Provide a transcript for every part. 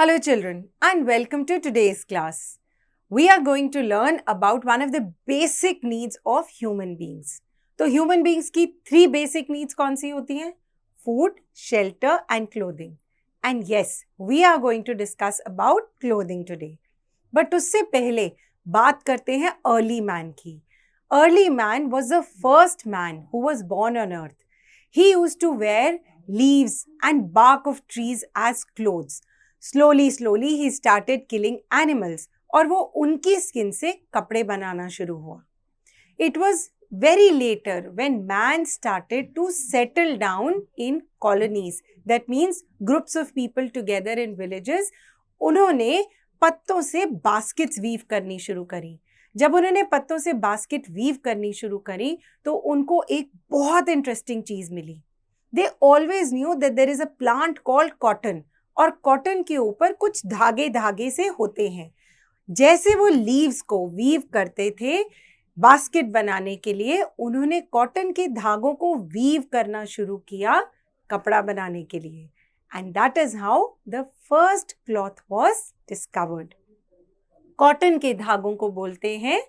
Hello children and welcome to today's class. We are going to learn about one of the basic needs of human beings. तो human beings की 3 basic needs कौन सी होती हैं? Food, shelter and clothing. And yes, we are going to discuss about clothing today. But उससे पहले बात करते हैं early man की. Early man was the first man who was born on earth. He used to wear leaves and bark of trees as clothes. Slowly he started killing animals और वो उनकी skin से कपड़े बनाना शुरू हुआ. It was very later when man started to settle down in colonies. That means groups of people together in villages. उन्होंने पत्तों से baskets weave करनी शुरू करी. जब उन्होंने पत्तों से basket weave करनी शुरू करी तो उनको एक बहुत interesting चीज मिली. They always knew that there is a plant called cotton. और कॉटन के ऊपर कुछ धागे धागे से होते हैं. जैसे वो लीव्स को वीव करते थे बास्केट बनाने के लिए, उन्होंने कॉटन के धागों को वीव करना शुरू किया कपड़ा बनाने के लिए. And that is how the first cloth was discovered. Cotton के धागों को बोलते हैं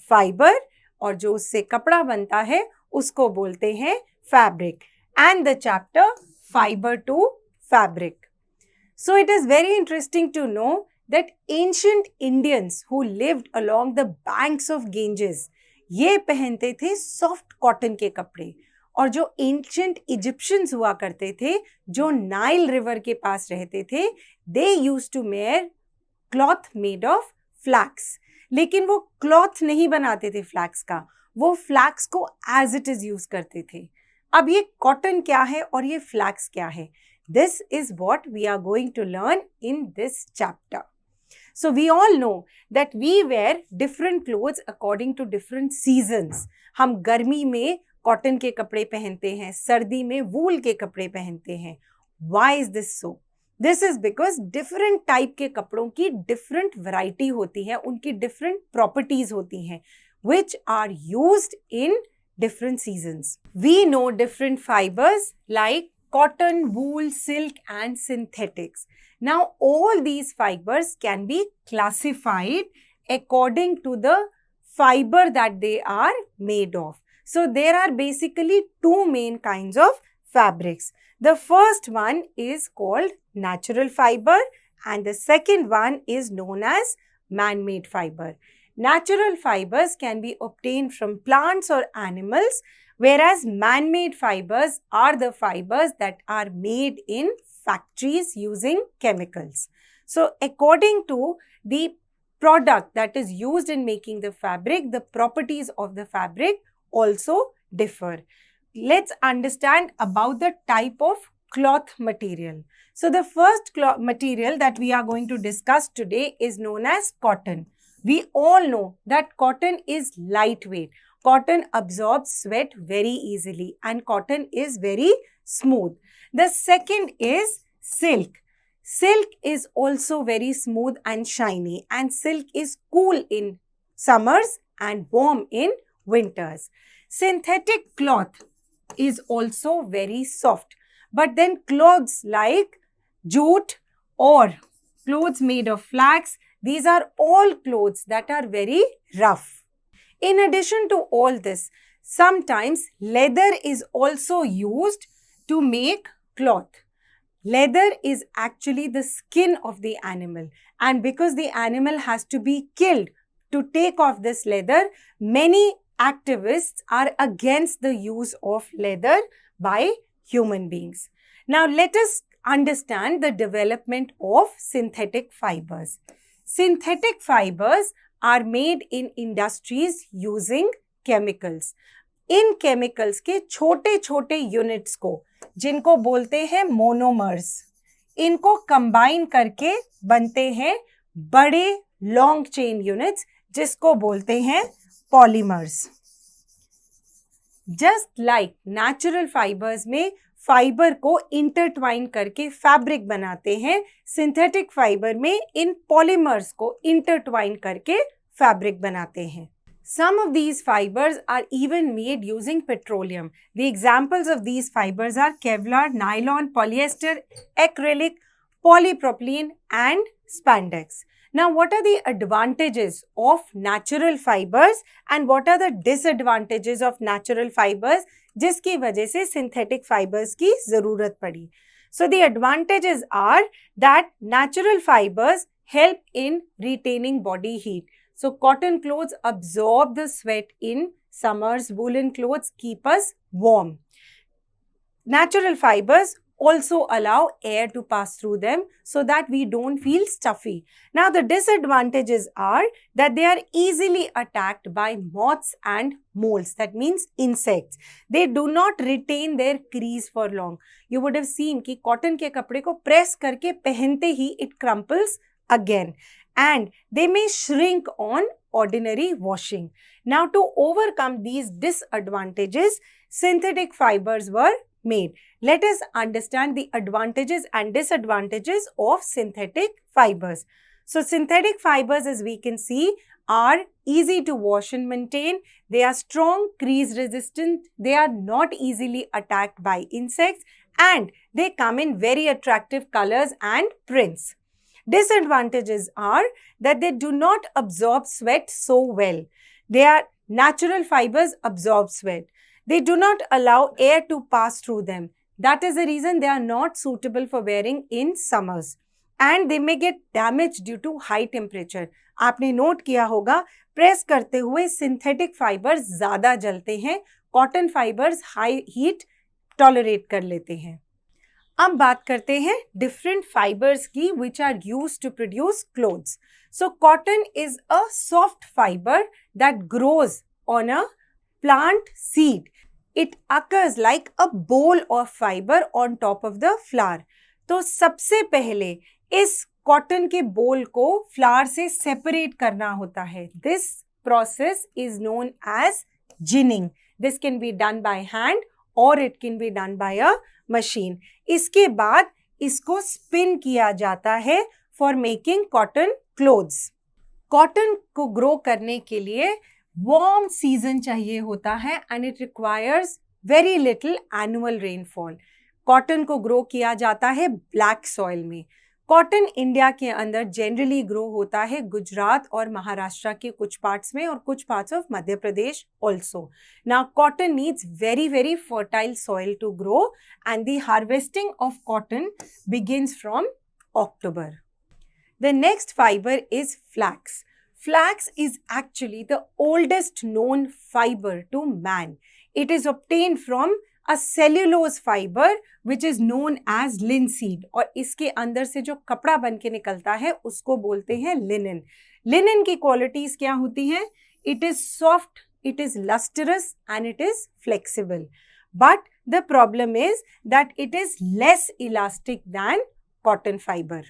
फाइबर और जो उससे कपड़ा बनता है उसको बोलते हैं fabric. And the chapter fibre to fabric. So it is very interesting to know that ancient Indians who lived along the banks of Ganges, ये पहनते थे soft cotton के कपड़े. और जो ancient Egyptians हुआ करते थे, जो नाइल रिवर के पास रहते थे, they used to wear cloth made of flax. लेकिन वो cloth नहीं बनाते थे flax का, वो flax को as it is use करते थे. अब ये cotton क्या है और ये flax क्या है? This is what we are going to learn in this chapter. So we all know that we wear different clothes according to different seasons. हम गर्मी में कॉटन के कपड़े पहनते हैं, सर्दी में वूल के कपड़े पहनते हैं. Why is this so? This is because different type के कपड़ों की different variety होती है, उनकी different properties होती हैं, which are used in different seasons. We know different fibers like cotton, wool, silk and synthetics. Now all these fibers can be classified according to the fiber that they are made of. So there are basically two main kinds of fabrics. The first one is called natural fiber and the second one is known as man-made fiber. Natural fibers can be obtained from plants or animals, whereas man-made fibers are the fibers that are made in factories using chemicals. So according to the product that is used in making the fabric, the properties of the fabric also differ. Let's understand about the type of cloth material. So the first material that we are going to discuss today is known as cotton. We all know that cotton is lightweight. Cotton absorbs sweat very easily and cotton is very smooth. The second is silk. Silk is also very smooth and shiny and silk is cool in summers and warm in winters. Synthetic cloth is also very soft. But then clothes like jute or clothes made of flax, these are all clothes that are very rough. In addition to all this, sometimes leather is also used to make cloth. Leather is actually the skin of the animal, and because the animal has to be killed to take off this leather, many activists are against the use of leather by human beings. Now let us understand the development of synthetic fibers. Synthetic fibers are made in industries using chemicals. In chemicals के छोटे छोटे units को, जिनको बोलते हैं monomers, इनको combine करके बनते हैं बड़े long chain units, जिसको बोलते हैं polymers. Just like natural fibers में फाइबर को इंटरट्वाइन करके फैब्रिक बनाते हैं, सिंथेटिक फाइबर में इन पॉलीमर्स को इंटरट्वाइन करके फैब्रिक बनाते हैं. Some of these fibers are even made using petroleum. The examples of these fibers are Kevlar, nylon, polyester, acrylic, polypropylene and spandex. Now, what are the advantages of natural fibers and what are the disadvantages of natural fibers जिसकी वजह से synthetic fibers की ज़रूरत पड़ी? So, the advantages are that natural fibers help in retaining body heat. So, cotton clothes absorb the sweat in summers, woolen clothes keep us warm. Natural fibers also allow air to pass through them so that we don't feel stuffy. Now, the disadvantages are that they are easily attacked by moths and moles. That means insects. They do not retain their crease for long. You would have seen कि cotton के कपड़े को press करके पहनते ही it crumples again. And they may shrink on ordinary washing. Now, to overcome these disadvantages, synthetic fibers were made. Let us understand the advantages and disadvantages of synthetic fibers. So, synthetic fibers, as we can see, are easy to wash and maintain. They are strong, crease resistant. They are not easily attacked by insects and they come in very attractive colors and prints. Disadvantages are that they do not absorb sweat so well. Natural fibers absorb sweat. They do not allow air to pass through them. That is the reason they are not suitable for wearing in summers. And they may get damaged due to high temperature. आपने note किया होगा, press करते हुए synthetic fibres ज़्यादा जलते हैं, cotton fibres high heat tolerate कर लेते हैं. अब बात करते हैं डिफरेंट फाइबर्स की which are used to produce clothes. So cotton is a soft fibre that grows on a plant seed. It occurs like a bowl of fiber on top of the flower. तो सबसे पहले इस cotton के बोल को flower से separate करना होता है. This process is known as ginning. This can be done by hand or it can be done by a machine. इसके बाद इसको स्पिन किया जाता है for making cotton clothes. Cotton को ग्रो करने के लिए वार्म सीजन चाहिए होता है and it requires very little annual rainfall. Cotton को ग्रो किया जाता है ब्लैक सॉइल में. कॉटन इंडिया के अंदर जनरली ग्रो होता है गुजरात और महाराष्ट्र के कुछ पार्ट्स में और कुछ parts of Madhya Pradesh also. Now cotton needs very very fertile soil to grow and the harvesting of cotton begins from October. The next fibre is flax. Flax is actually the oldest known fiber to man. It is obtained from a cellulose fiber which is known as linseed. और इसके अंदर से जो कपड़ा बन के निकलता है उसको बोलते हैं लिनन. लिनन की क्वालिटीज क्या होती हैं? It is soft, it is lustrous and it is flexible. But the problem is that it is less elastic than cotton fiber.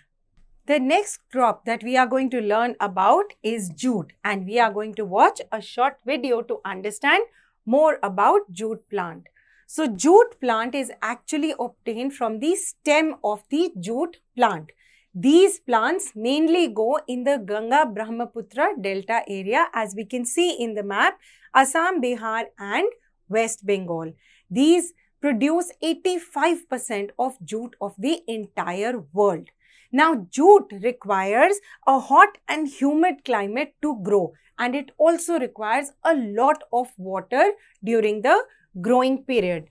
The next crop that we are going to learn about is jute and we are going to watch a short video to understand more about jute plant. So jute plant is actually obtained from the stem of the jute plant. These plants mainly go in the Ganga Brahmaputra Delta area as we can see in the map, Assam, Bihar and West Bengal. These produce 85% of jute of the entire world. Now, jute requires a hot and humid climate to grow and it also requires a lot of water during the growing period.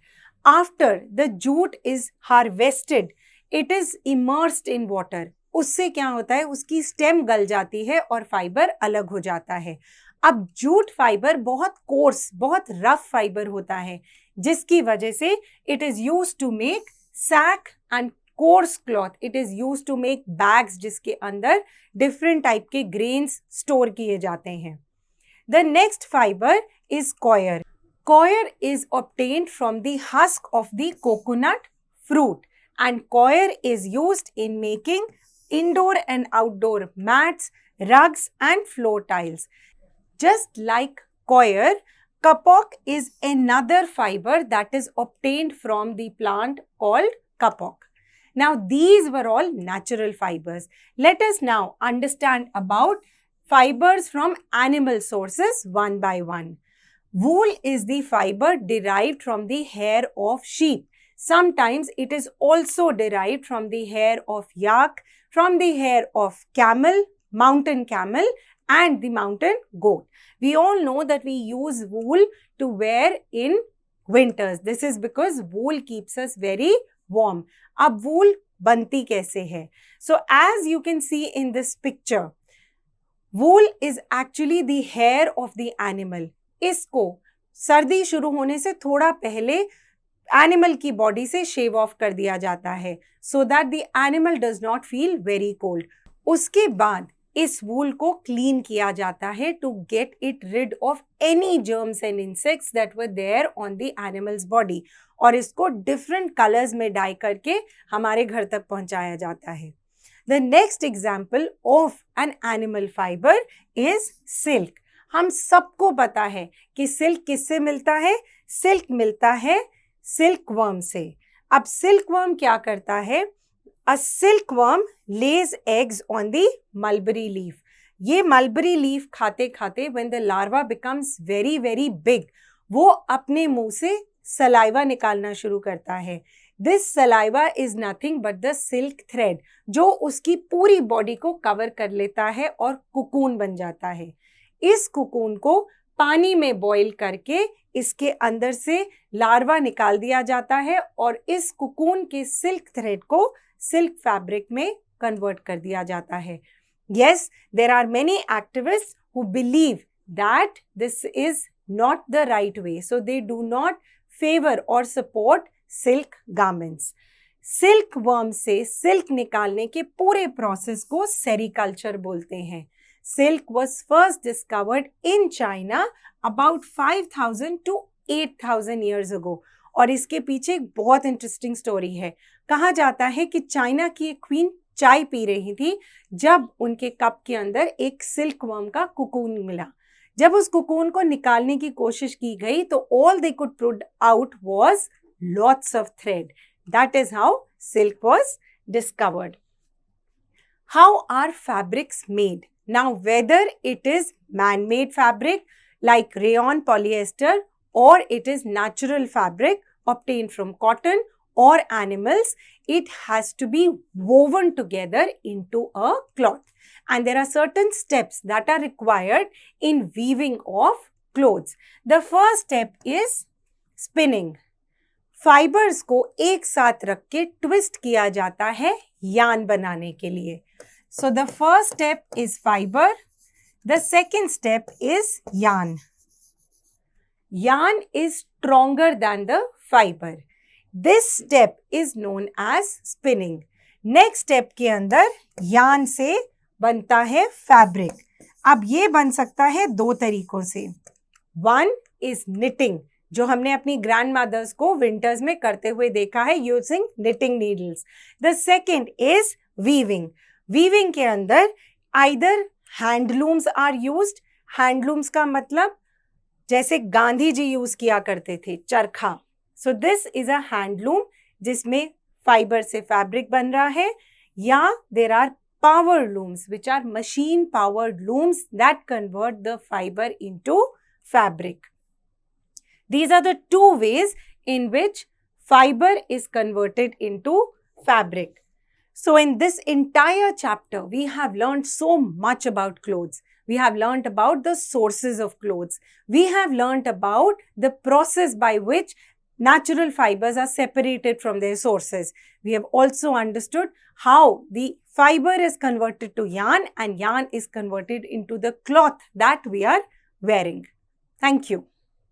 After the jute is harvested, it is immersed in water. उससे क्या होता है? उसकी stem गल जाती है और fibre अलग हो जाता है. अब जूट फाइबर बहुत कोर्स, बहुत रफ फाइबर होता है जिसकी वजह से it is used to make sack and coarse cloth. It is used to make bags जिसके अंदर different type के grains store किए जाते हैं. The next fiber is coir. Coir is obtained from the husk of the coconut fruit and coir is used in making indoor and outdoor mats, rugs and floor tiles. Just like coir, kapok is another fiber that is obtained from the plant called kapok. Now, these were all natural fibers. Let us now understand about fibers from animal sources one by one. Wool is the fiber derived from the hair of sheep. Sometimes it is also derived from the hair of yak, from the hair of camel, mountain camel, and the mountain goat. We all know that we use wool to wear in winters. This is because wool keeps us very warm. Ab wool banti kaise hai? So as you can see in this picture, wool is actually the hair of the animal. इसको सर्दी शुरू होने से थोड़ा पहले animal की body से शेव of कर दिया जाता है, so that the animal does not feel very cold. उसके बाद इस वूल को क्लीन किया जाता है to get it rid of any germs and insects that were there on the animal's body, और इसको डिफरेंट कलर्स में डाई करके हमारे घर तक पहुंचाया जाता है. The next example of an animal fibre is silk. हम सबको पता है कि सिल्क किससे मिलता है? सिल्क मिलता है सिल्क वर्म से. अब सिल्क वर्म क्या करता है? A silk worm lays eggs on the mulberry leaf. ये मलबरी लीफ खाते खाते when the larva becomes very very big, वो अपने मुंह से सलाइवा निकालना शुरू करता है. This saliva is nothing but the silk thread, जो उसकी पूरी बॉडी को कवर कर लेता है और कुकून बन जाता है. इस कुकून को पानी में बॉईल करके इसके अंदर से लार्वा निकाल दिया जाता है और इस कुकून के सिल्क थ्रेड को सिल्क फैब्रिक में कन्वर्ट कर दिया जाता है. Yes, there are many activists who believe that this is not the right way, so they do not favor or support silk garments. Silk worm से silk निकालने के पूरे प्रोसेस को सेरिकल्चर बोलते हैं. Silk was first discovered in China about 5,000 to 8,000 years ago. और इसके पीछे एक बहुत इंटरेस्टिंग स्टोरी है. कहा जाता है कि चाइना की एक क्वीन चाय पी रही थी जब उनके कप के अंदर एक सिल्क वर्म का कुकून मिला. जब उस कुकून को निकालने की कोशिश की गई तो all they could put out was lots of thread. That is how silk was discovered. How are fabrics made? Now, whether it is man-made fabric like rayon polyester or it is natural fabric obtained from cotton or animals, it has to be woven together into a cloth. And there are certain steps that are required in weaving of clothes. The first step is spinning. Fibers को एक साथ रख के twist किया जाता है yarn बनाने के लिए. So the first step is fiber. The second step is yarn. Yarn is stronger than the fiber. This step is known as spinning. Next step के अंदर yarn से बनता है fabric. अब ये बन सकता है दो तरीकों से. One is knitting, जो हमने अपनी ग्रैंड मदर्स को विंटर्स में करते हुए देखा है using knitting needles. The second is weaving. Weaving के अंदर either handlooms are used. Handlooms का मतलब जैसे गांधी जी यूज किया करते थे चरखा. So this is a handloom जिसमें फाइबर से फैब्रिक बन रहा है. या there are power looms which are machine powered looms that convert the fibre into fabric. These are the two ways in which fiber is converted into fabric. So in this entire chapter, we have learned so much about clothes. We have learned about the sources of clothes. We have learned about the process by which natural fibers are separated from their sources. We have also understood how the fiber is converted to yarn and yarn is converted into the cloth that we are wearing. Thank you.